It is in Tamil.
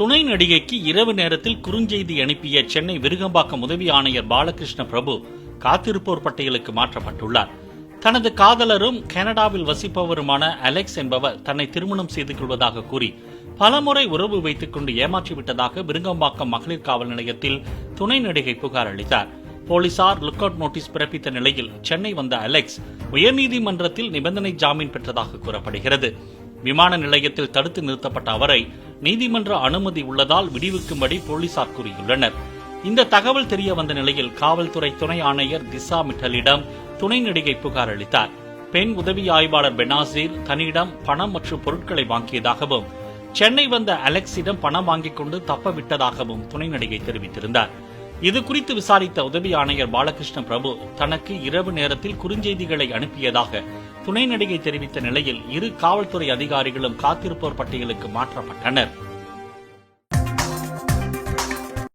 துணை நடிகைக்கு இரவு நேரத்தில் குறுஞ்செய்தி அனுப்பிய சென்னை விருகம்பாக்கம் உதவி ஆணையர் பாலகிருஷ்ண பிரபு காத்திருப்போர் பட்டியலுக்கு மாற்றப்பட்டுள்ளார். தனது காதலரும் கனடாவில் வசிப்பவருமான அலெக்ஸ் என்பவர் தன்னை திருமணம் செய்து கொள்வதாக கூறி பலமுறை உறவு வைத்துக் கொண்டு ஏமாற்றிவிட்டதாக விருகம்பாக்கம் மகளிர் காவல் நிலையத்தில் துணை நடிகை புகார் அளித்தார். போலீசார் லுக் அவுட் நோட்டீஸ் பிறப்பித்த நிலையில் சென்னை வந்த அலெக்ஸ் உயர்நீதிமன்றத்தில் நிபந்தனை ஜாமீன் பெற்றதாக கூறப்படுகிறது. விமான நிலையத்தில் தடுத்து நிறுத்தப்பட்ட அவரை நீதிமன்ற அனுமதி உள்ளதால் விடுவிக்கும்படி போலீசார் கூறியுள்ளனர். இந்த தகவல் தெரிய வந்த நிலையில் காவல்துறை துணை ஆணையர் திசா மிட்டலிடம் துணை நடிகை புகார் அளித்தார். பெண் உதவி ஆய்வாளர் பெனாசீர் தன்னிடம் பணம் மற்றும் பொருட்களை வாங்கியதாகவும் சென்னை வந்த அலெக்ஸிடம் பணம் வாங்கிக் கொண்டு தப்ப விட்டதாகவும் துணை நடிகை தெரிவித்திருந்தார். இது குறித்து விசாரித்த உதவி ஆணையர் பாலகிருஷ்ண பிரபு தனக்கு இரவு நேரத்தில் குறுஞ்செய்திகளை அனுப்பியதாக துணை நடிகை தெரிவித்த நிலையில் இரு காவல்துறை அதிகாரிகளும் காத்திருப்போர் பட்டியலுக்கு மாற்றப்பட்டனர்.